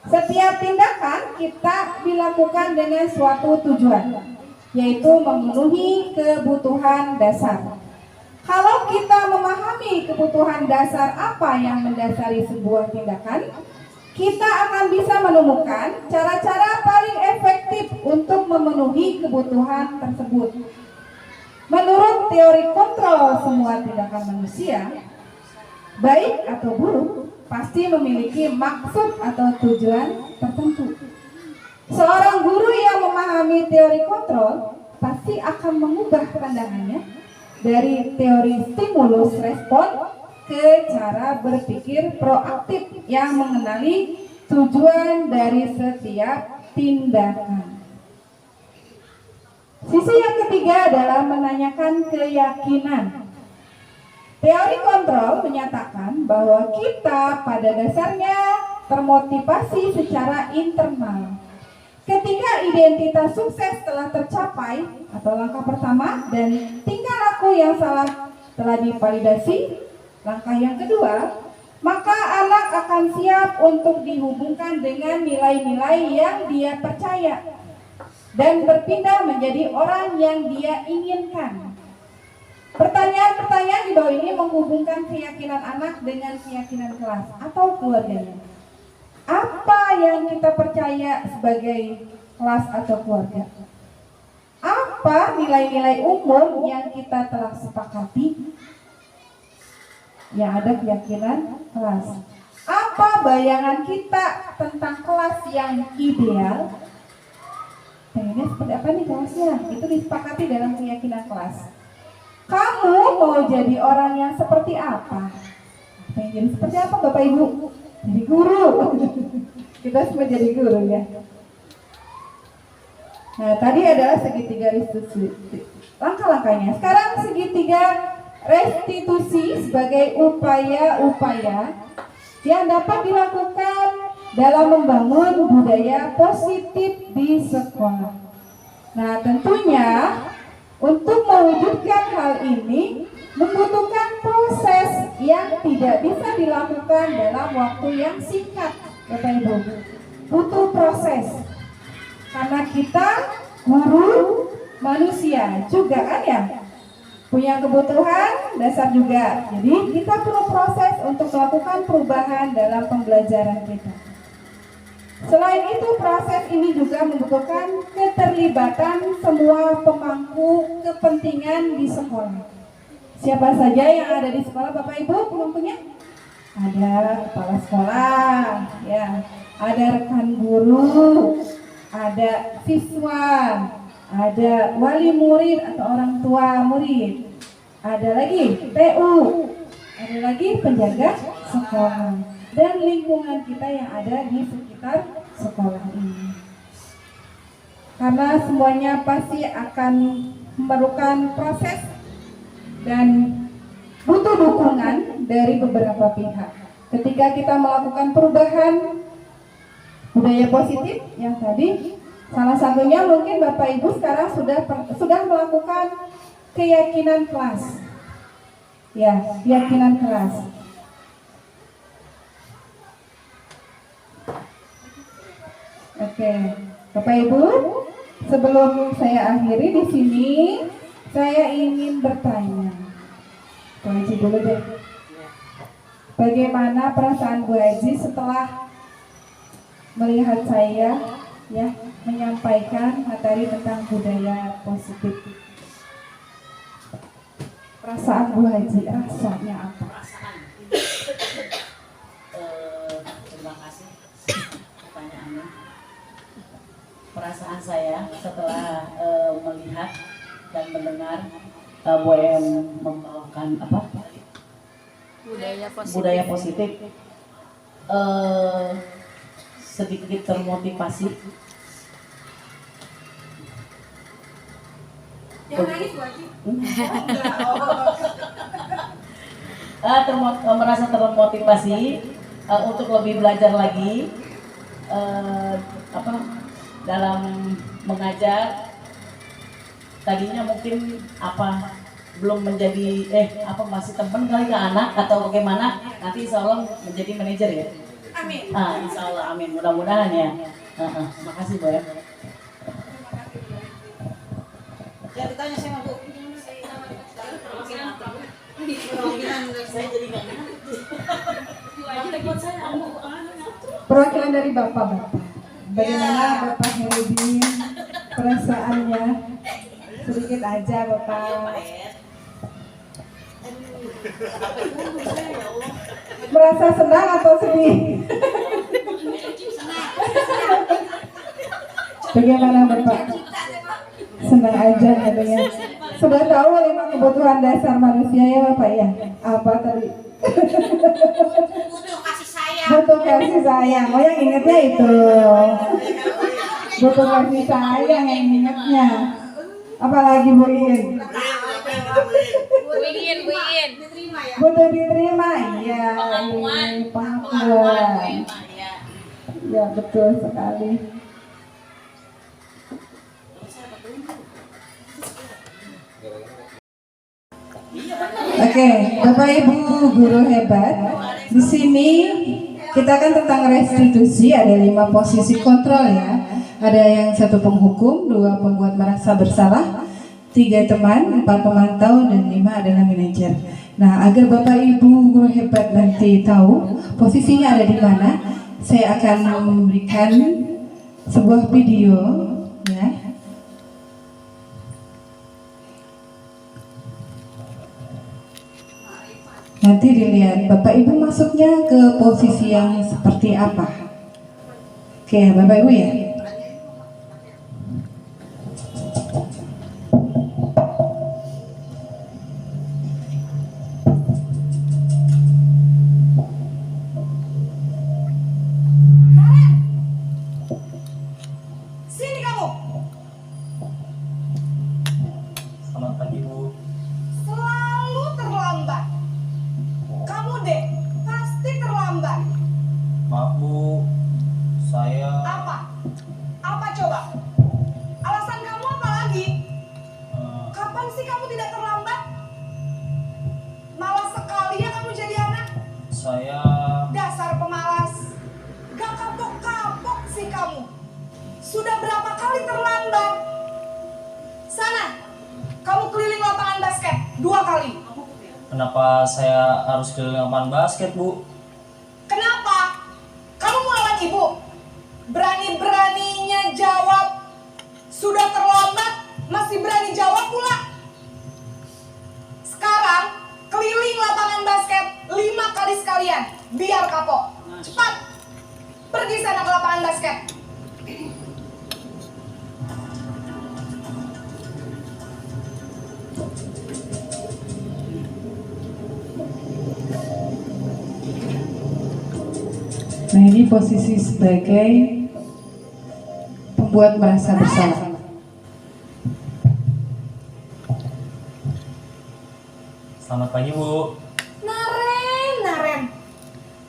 Setiap tindakan kita dilakukan dengan suatu tujuan, yaitu memenuhi kebutuhan dasar. Kalau kita memahami kebutuhan dasar apa yang mendasari sebuah tindakan, kita akan bisa menemukan cara-cara paling efektif untuk memenuhi kebutuhan tersebut. Menurut teori kontrol semua tindakan manusia, baik atau buruk, pasti memiliki maksud atau tujuan tertentu. Seorang guru yang memahami teori kontrol pasti akan mengubah pandangannya dari teori stimulus respon ke cara berpikir proaktif yang mengenali tujuan dari setiap tindakan. Sisi yang ketiga adalah menanyakan keyakinan. Teori kontrol menyatakan bahwa kita pada dasarnya termotivasi secara internal. Ketika identitas sukses telah tercapai atau langkah pertama dan tingkah laku yang salah telah divalidasi, langkah yang kedua, maka anak akan siap untuk dihubungkan dengan nilai-nilai yang dia percaya dan berpindah menjadi orang yang dia inginkan. Pertanyaan-pertanyaan di bawah ini menghubungkan keyakinan anak dengan keyakinan kelas atau keluarganya. Apa yang kita percaya sebagai kelas atau keluarga? Apa nilai-nilai umum yang kita telah sepakati? Yang ada keyakinan kelas. Apa bayangan kita tentang kelas yang ideal? Pengennya seperti apa nih kelasnya? Itu disepakati dalam keyakinan kelas. Kamu mau jadi orang yang seperti apa? Pengen jadi seperti apa Bapak Ibu? Jadi guru. Kita semua jadi guru ya. Nah, tadi adalah segitiga restitusi. Langkah-langkahnya. Sekarang segitiga restitusi sebagai upaya-upaya yang dapat dilakukan dalam membangun budaya positif di sekolah. Nah, tentunya untuk mewujudkan hal ini membutuhkan proses yang tidak bisa dilakukan dalam waktu yang singkat, Bapak Ibu. Butuh proses. Karena kita guru manusia juga kan ya, punya kebutuhan dasar juga. Jadi kita perlu proses untuk melakukan perubahan dalam pembelajaran kita. Selain itu, proses ini juga membutuhkan keterlibatan semua pemangku kepentingan di sekolah. Siapa saja yang ada di sekolah, Bapak Ibu pemangkunya? Ada kepala sekolah, ya, ada rekan guru, ada siswa, ada wali murid atau orang tua murid, ada lagi TU, ada lagi penjaga sekolah, dan lingkungan kita yang ada di sekitar sekolah ini. Karena semuanya pasti akan memerlukan proses dan butuh dukungan dari beberapa pihak. Ketika kita melakukan perubahan budaya positif yang tadi, salah satunya mungkin Bapak Ibu sekarang sudah melakukan keyakinan kelas. Ya, keyakinan kelas. Oke, Bapak Ibu, sebelum saya akhiri di sini, saya ingin bertanya. Bu Haji dulu deh. Bagaimana perasaan Bu Haji setelah melihat saya ya menyampaikan materi tentang budaya positif? Perasaan Bu Haji, rasanya apa? Terima kasih pertanyaannya. Perasaan saya setelah melihat dan mendengar Bu Em membawakan apa? Budaya positif. Sedikit termotivasi Jangan nangis Bu Haji. Merasa termotivasi untuk lebih belajar lagi dalam mengajar. Tadinya mungkin belum menjadi masih teman kali ke anak atau bagaimana, nanti insya Allah menjadi manajer ya. Amin. Insya Allah amin, mudah-mudahan ya. Makasih Bu ya. Ya ditanya sama Bu. Saya jadi nggak Perwakilan dari Bapak-bapak. Bagaimana Bapak Herudin perasaannya? Sedikit aja Bapak. Merasa senang atau sedih? Bagaimana Bapak? Senang aja katanya. Sudah tahu 5 kebutuhan dasar manusia ya Bapak ya? Apa tadi? butuh kasih sayang. Butuh kasih sayang. Oh yang ingetnya itu. Butuh kasih sayang yang ingetnya. Apalagi Bu Iin? Buin. Diterima ya. Butuh diterima. Iya. Pengakuan. Ya betul sekali. Oke, Bapak Ibu guru hebat. Di sini kita kan tentang restitusi, ada 5 posisi kontrol ya. Ada yang 1 penghukum, 2 pembuat merasa bersalah, 3 teman, 4 pemantau, dan 5 adalah manajer. Nah, agar Bapak Ibu guru hebat nanti tahu posisinya ada di mana, saya akan memberikan sebuah video ya. Nanti dilihat Bapak Ibu masuknya ke posisi yang seperti apa. Oke, Bapak Ibu ya. Sini kamu. Selamat pagi Bu. Selalu terlambat. Kamu deh pasti terlambat. Maaf Bu, saya Apa? Apa coba? Alasan kamu apa lagi? Kapan sih kamu tidak terlambat? Malas sekali ya kamu jadi anak. saya Dasar pemalas. Gak kapok-kapok sih kamu. Sudah berapa kali terlambat? Sana, kamu keliling lapangan basket 2 kali. kenapa saya harus keliling lapangan basket Bu? Kenapa? Kamu mau lawan ibu? Berani-beraninya jawab. Sudah terlambat, masih berani jawab pula. Sekarang, keliling lapangan basket 5 kali sekalian. Biar kapok. Cepat. Pergi sana ke lapangan basket. Nah ini posisi sebagai pembuat merasa bersalah. Selamat pagi Bu. Naren.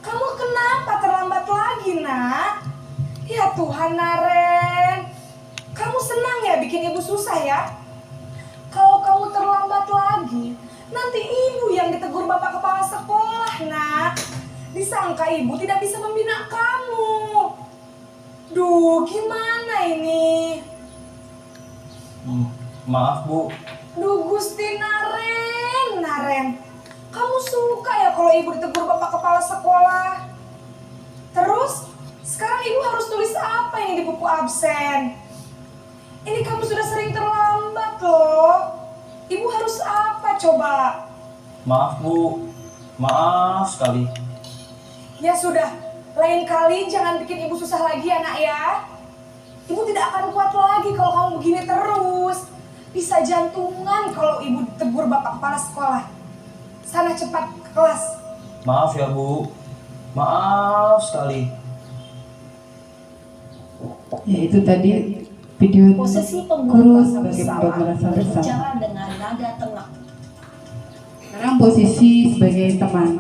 Kamu kenapa terlambat lagi, nak? Ya Tuhan, Naren. Kamu senang ya bikin ibu susah ya? Kalau kamu terlambat lagi, nanti ibu yang ditegur bapak kepala sekolah, nak. Disangka ibu tidak bisa membina kamu. Duh, gimana ini? Maaf Bu. Duh, Gusti Naren. Kamu suka ya kalau ibu ditegur bapak kepala sekolah? Terus, sekarang ibu harus tulis apa ini di buku absen? Ini kamu sudah sering terlambat loh. Ibu harus apa coba? Maaf Bu. Maaf sekali. Ya sudah, lain kali jangan bikin ibu susah lagi ya nak ya. Ibu tidak akan kuat lagi kalau kamu begini terus. Bisa jantungan kalau ibu ditegur bapak kepala sekolah. Sana cepat ke kelas. Maaf ya Bu. Maaf sekali. Ya itu tadi Video Posisi guru pembuat merasa sebagai bersalah pembuat merasa bersalah. berbicara dengan nada tenang. Sekarang posisi sebagai teman.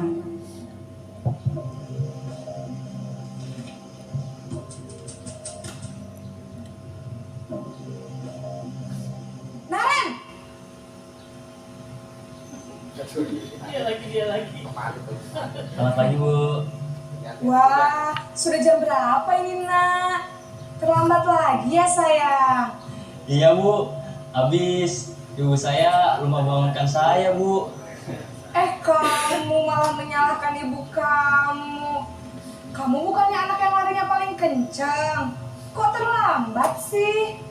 Naren, Selamat pagi Bu. wah, sudah jam berapa ini nak? Terlambat lagi ya sayang. Iya Bu, habis ibu saya lupa bangunkan saya Bu. Kamu malah menyalahkan ibu kamu. Kamu bukannya anak yang larinya paling kencang. Kok terlambat sih?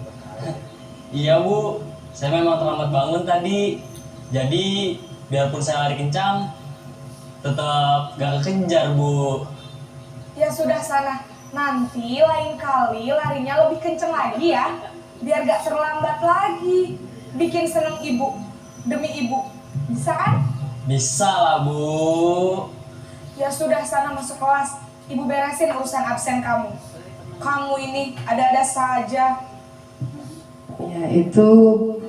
Iya Bu, saya memang terlambat bangun tadi. Jadi biarpun saya lari kencang, tetap gak kekejar Bu. Ya sudah sana. Nanti lain kali larinya lebih kenceng lagi ya. Biar gak terlambat lagi. Bikin seneng ibu. Demi ibu. Bisa kan? Bisa lah Bu. Ya sudah sana masuk kelas. Ibu beresin urusan absen kamu. Kamu ini ada-ada saja. Ya, itu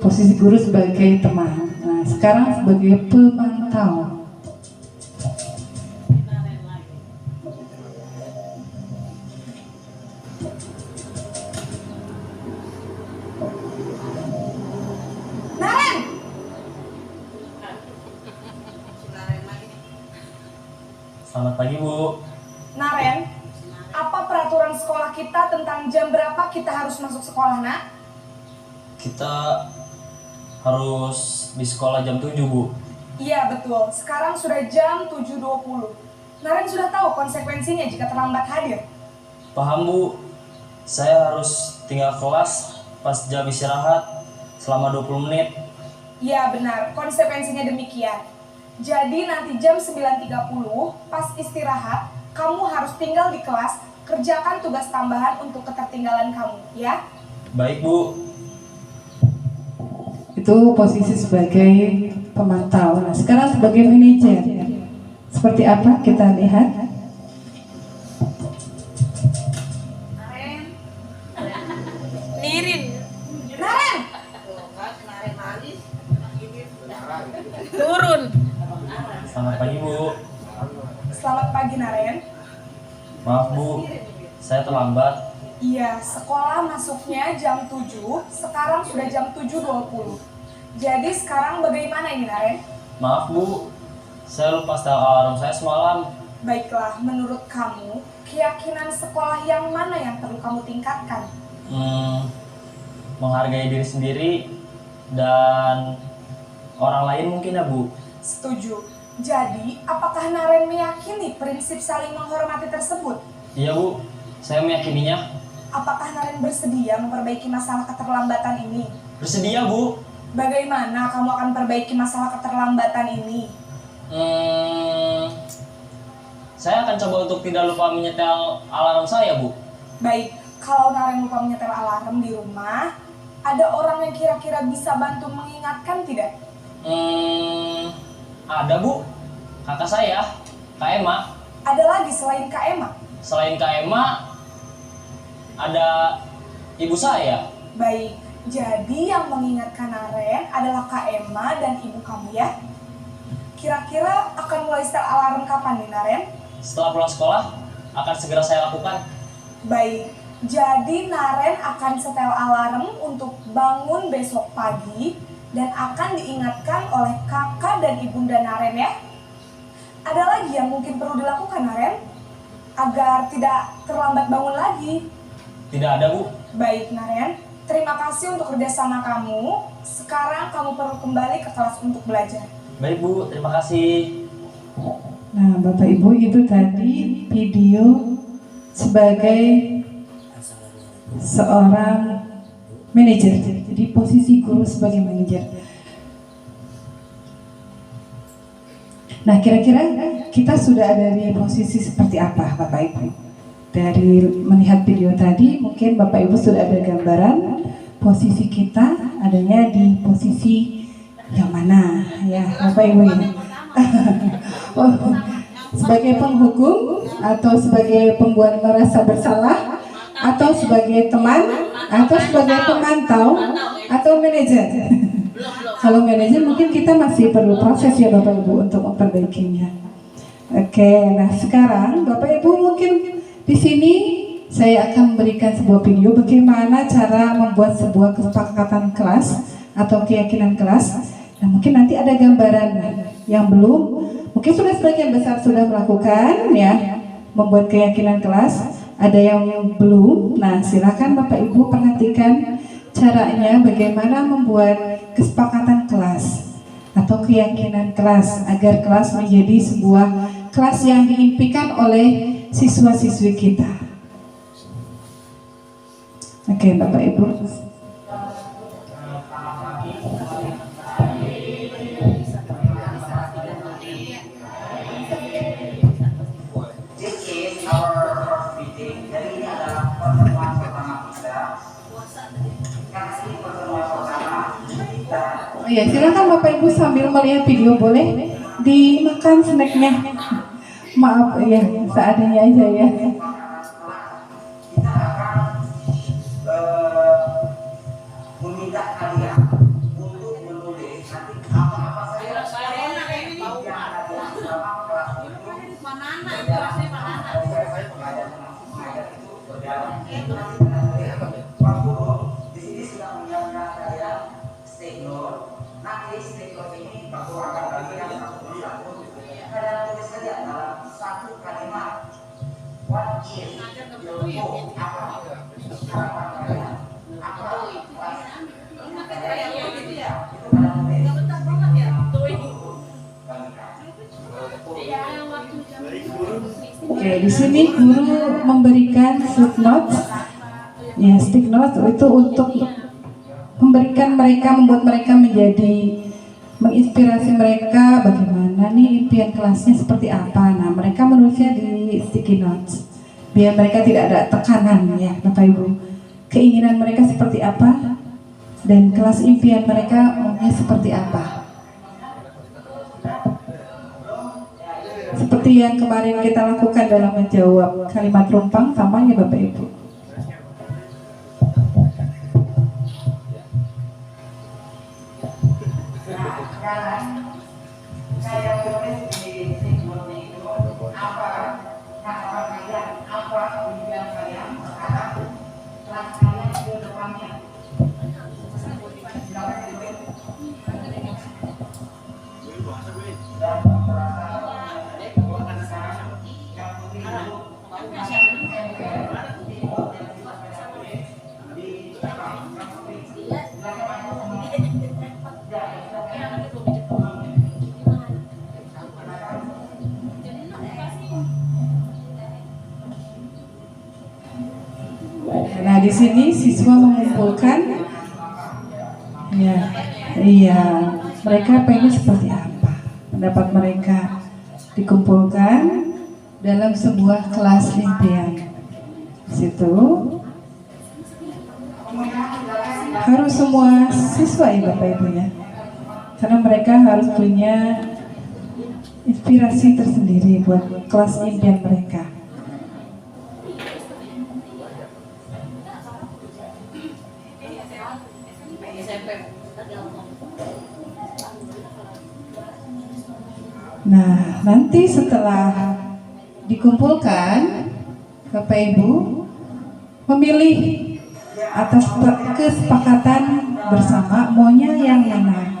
posisi guru sebagai teman. Nah, sekarang sebagai pemantau. Naren! Selamat pagi Bu. Naren, apa peraturan sekolah kita tentang jam berapa kita harus masuk sekolah, nak? Kita harus di sekolah jam 7 Bu. Iya betul, sekarang sudah jam 7.20. Naren sudah tahu konsekuensinya jika terlambat hadir. Paham Bu. Saya harus tinggal kelas pas jam istirahat selama 20 menit. Iya benar, konsekuensinya demikian. Jadi nanti jam 9.30 pas istirahat, kamu harus tinggal di kelas, kerjakan tugas tambahan untuk ketertinggalan kamu, ya? Baik Bu. Itu posisi sebagai pemantau. Nah, sekarang sebagai manajer. Seperti apa kita lihat? Naren! Selamat pagi Bu. Selamat pagi Naren. Maaf Bu, saya terlambat. Iya, sekolah masuknya jam 7, sekarang sudah jam 7.20. Jadi sekarang bagaimana ini Naren? Maaf Bu, saya lupa setel alarm saya semalam. Baiklah, menurut kamu, keyakinan sekolah yang mana yang perlu kamu tingkatkan? Menghargai diri sendiri dan orang lain mungkin ya Bu. Setuju. Jadi, apakah Naren meyakini prinsip saling menghormati tersebut? Iya Bu, saya meyakininya. Apakah Naren bersedia memperbaiki masalah keterlambatan ini? Bersedia Bu. Bagaimana kamu akan perbaiki masalah keterlambatan ini? Saya akan coba untuk tidak lupa menyetel alarm saya Bu. Baik, kalau Naren lupa menyetel alarm di rumah, ada orang yang kira-kira bisa bantu mengingatkan tidak? Ada Bu, kakak saya, Kak Emma. Ada lagi selain Kak Emma? Selain Kak Emma, ada ibu saya. Baik, jadi yang mengingatkan Naren adalah Kak Emma dan ibu kamu ya? Kira-kira akan mulai setel alarm kapan nih Naren? Setelah pulang sekolah, akan segera saya lakukan. Baik, jadi Naren akan setel alarm untuk bangun besok pagi dan akan diingatkan oleh kakak dan ibunda Naren ya. Ada lagi yang mungkin perlu dilakukan Naren agar tidak terlambat bangun lagi? Tidak ada Bu. Baik Naren, terima kasih untuk kerjasama kamu. Sekarang kamu perlu kembali ke kelas untuk belajar. Baik Bu, terima kasih. Nah, Bapak Ibu, itu tadi video sebagai seorang manajer. Jadi posisi guru sebagai manajer. Nah, kira-kira kita sudah ada di posisi seperti apa, Bapak Ibu? Dari melihat video tadi, mungkin Bapak Ibu sudah ada gambaran posisi kita adanya di posisi yang mana, ya, Bapak Ibu ya? Sebagai penghukum atau sebagai pembuat merasa bersalah atau sebagai teman, atau sebagai pemantau, atau manajer? Kalau manajer mungkin kita masih perlu proses ya Bapak Ibu untuk memperbaikinya. Oke, nah sekarang Bapak Ibu mungkin di sini saya akan memberikan sebuah video bagaimana cara membuat sebuah kesepakatan kelas atau keyakinan kelas. Nah mungkin nanti ada gambaran yang belum, mungkin sudah sebagian besar sudah melakukan ya, membuat keyakinan kelas. Ada yang belum, nah silakan Bapak Ibu perhatikan caranya bagaimana membuat kesepakatan kelas atau keyakinan kelas agar kelas menjadi sebuah kelas yang diimpikan oleh siswa-siswi kita. Oke Bapak Ibu. Oh ya, silakan Bapak Ibu sambil melihat video boleh dimakan snacknya. Maaf ya, seadanya aja ya. Kita akan meminta kalian untuk menulis nanti apa-apa saja yang ada dalam kelas itu. Waktu di sini sudah menyiapkan kalian take note. Nanti take note ini aku akan bagikan satu-satu. Kalian tulis saja dalam satu kalimat. What is your goal? Apa harapan kalian? Apa Oke, di sini guru memberikan stick note. Ya, stick note itu untuk memberikan mereka, membuat mereka menjadi, menginspirasi mereka bagaimana nih impian kelasnya seperti apa. Nah, mereka menulisnya di sticky notes biar mereka tidak ada tekanan ya Bapak Ibu. Keinginan mereka seperti apa dan kelas impian mereka maunya seperti apa. Seperti yang kemarin kita lakukan dalam menjawab kalimat rumpang, sama ya Bapak Ibu. Saya tulis di simbol itu apa harapan kalian, apa impian kalian terhadap kelas kalian ke depannya. Silakan ditulis. Dan Nah, di sini siswa mengumpulkan, ya, iya, mereka pengen seperti apa, pendapat mereka dikumpulkan dalam sebuah kelas impian. Di situ harus semua siswa ya Bapak Ibu ya, karena mereka harus punya inspirasi tersendiri buat kelas impian mereka. Nah, nanti setelah dikumpulkan, Bapak Ibu memilih atas kesepakatan bersama maunya yang mana.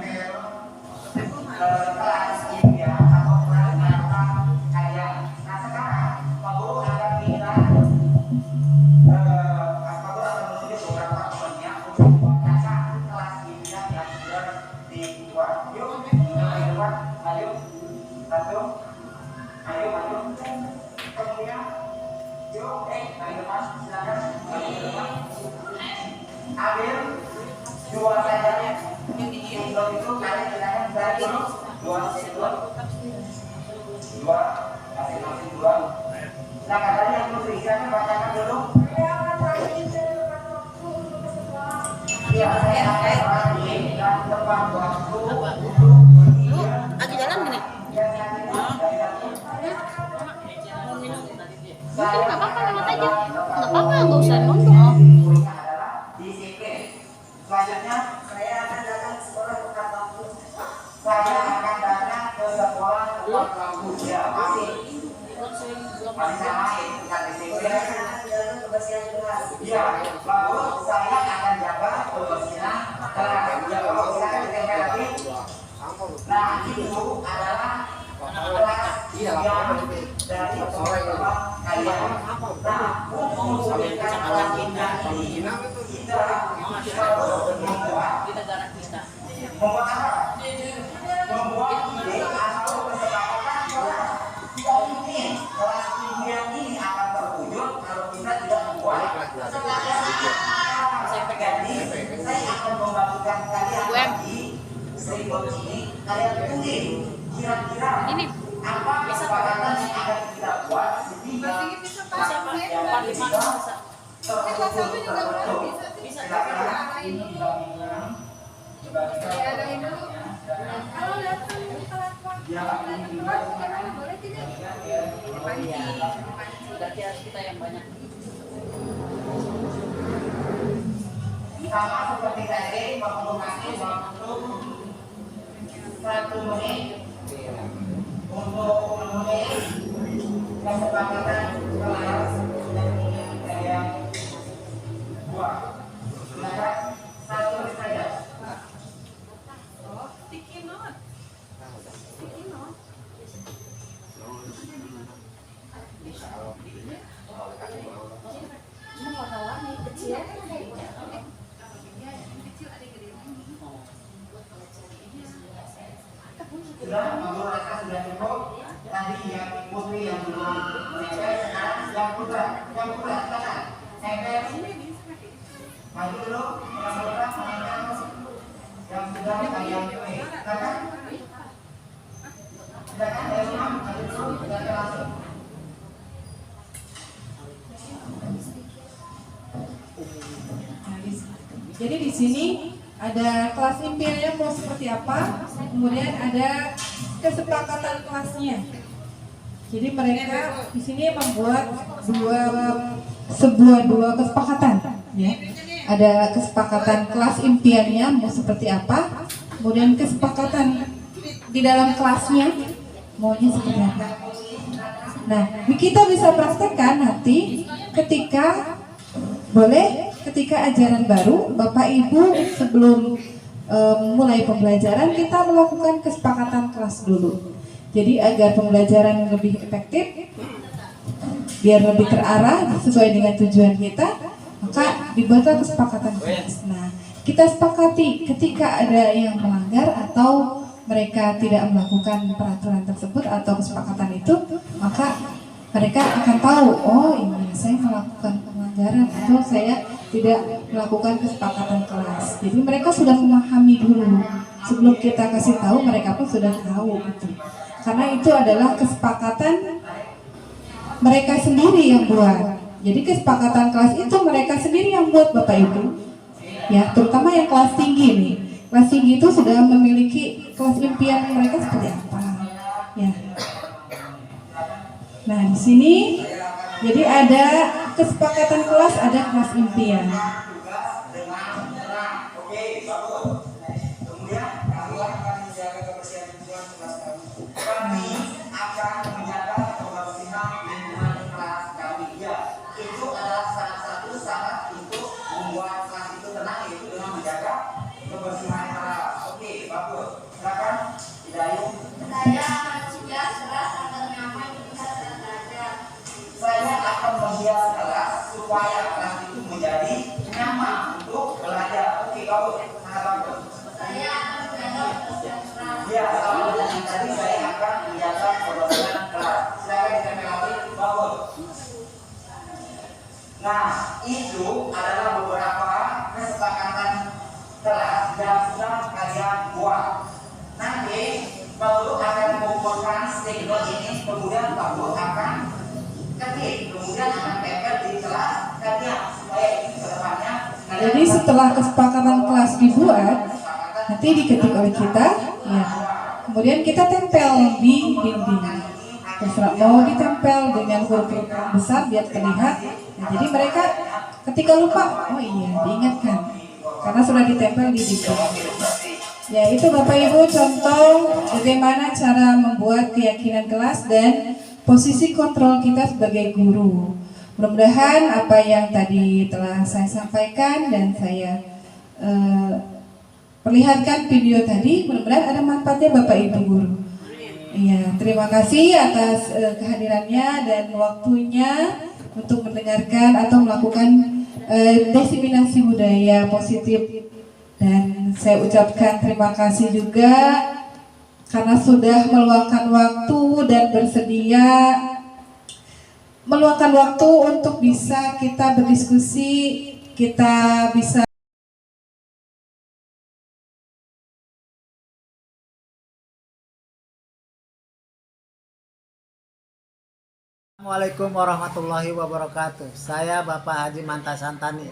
Lagi jalan gini. Mungkin nggak apa-apa, lewat aja. Nggak apa-apa. nggak usah nonton. Poinnya adalah disiplin. Selanjutnya, saya akan datang ke sekolah tepat waktu. Saya akan datang ke sekolah tepat waktu. Ya, masih sama itu bukan disiplin. Kebersihan kelas. Ya, lalu saya akan jaga kebersihan kelas. Ya, kalau saya ditempel lagi. Nah, itu adalah kelas yang dari sekolah kalian. Nah, untuk memberikan kelas ini, kita membuat apa? Membuat ide atau kesepakatan kelas. Tidak mungkin kelas impian ini akan terwujud kalau kita tidak membuat kesepakatan. Jadi, saya akan membagikan kalian lagi seribut ini. Kalian tulis kira-kira apa kesepakatan yang akan kita buat sehingga yang kita terwujud terbentuk. Kira-kira ini coba kita Kalau datang ke kelas boleh tidak? Berarti harus kita yang banyak. sama seperti tadi menggunakan waktu 1 menit untuk memenuhi kesepakatan kelas dan yang buat. Silakan 1 menit saja. Sudah, ngobrol mereka sudah cukup. Tadi yang putri yang belum nempel, sekarang yang putra, silakan nempel. Maju dulu, yang putra nempel. Yang sudah kalian silakan. Silakan dari imam, maju dulu, silakan langsung. Jadi di sini ada kelas impiannya mau seperti apa, kemudian ada kesepakatan kelasnya. Jadi mereka di sini membuat dua kesepakatan, ya. Ada kesepakatan kelas impiannya mau seperti apa, kemudian kesepakatan di dalam kelasnya maunya seperti apa. Nah, kita bisa praktekkan nanti ketika ajaran baru, Bapak Ibu sebelum mulai pembelajaran kita melakukan kesepakatan kelas dulu. Jadi agar pembelajaran lebih efektif, biar lebih terarah sesuai dengan tujuan kita, maka dibuatlah kesepakatan kelas. Nah, kita sepakati ketika ada yang melanggar atau mereka tidak melakukan peraturan tersebut atau kesepakatan itu, maka mereka akan tahu, oh ini saya melakukan pelanggaran atau saya tidak melakukan kesepakatan kelas. Jadi mereka sudah memahami dulu sebelum kita kasih tahu, mereka pun sudah tahu gitu. Karena itu adalah kesepakatan mereka sendiri yang buat. Jadi kesepakatan kelas itu mereka sendiri yang buat, Bapak Ibu. Ya, terutama yang kelas tinggi nih. Kelas tinggi itu sudah memiliki kelas impian mereka seperti apa. Ya. Nah, di sini jadi ada kesepakatan kelas, ada kelas impian. Oke, bagus. Kemudian kami akan menjaga kebersihan lingkungan kelas kami. Kami akan menjaga kebersihan lingkungan kelas kami. Ya, itu adalah salah satu syarat untuk membuat kelas itu tenang, yaitu dengan menjaga kebersihan kelas. Oke, bagus. Silakan, Hidayung. Saya sudah keras agar nyaman bisa belajar. Saya akan membuat kelas supaya kelas itu menjadi nyaman untuk belajar. Oke, bagus. Sangat bagus. Saya akan menjaga kebersihan. Ya, sama dengan tadi saya akan menjaga kebersihan kelas. Silakan ditempel lagi, bagus. Nah, itu adalah beberapa kesepakatan kelas yang sudah kalian buat. Nanti Bapak akan mengumpulkan statement ini, kemudian Bapak akan ketik, kemudian akan tempel di kelas kalian supaya ini kedepannya. Jadi setelah kesepakatan kelas dibuat, nanti diketik oleh kita, ya. Kemudian kita tempel di dinding. Terserah mau ditempel dengan huruf besar biar terlihat Nah, jadi mereka ketika lupa, oh iya diingatkan karena sudah ditempel di dinding. Ya itu Bapak Ibu contoh bagaimana cara membuat keyakinan kelas dan posisi kontrol kita sebagai guru. Mudah-mudahan apa yang tadi telah saya sampaikan dan saya perlihatkan video tadi, mudah-mudahan ada manfaatnya Bapak Ibu guru. Iya, terima kasih atas kehadirannya dan waktunya untuk mendengarkan atau melakukan diseminasi budaya positif. Dan saya ucapkan terima kasih juga karena sudah meluangkan waktu dan bersedia meluangkan waktu untuk bisa kita berdiskusi, kita bisa Assalamualaikum warahmatullahi wabarakatuh. Saya Bapak Haji Manta Santani,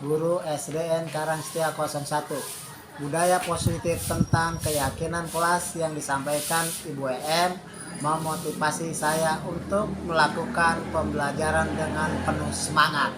guru SDN Karangsetia 01. Budaya positif tentang keyakinan kelas yang disampaikan Ibu EM memotivasi saya untuk melakukan pembelajaran dengan penuh semangat.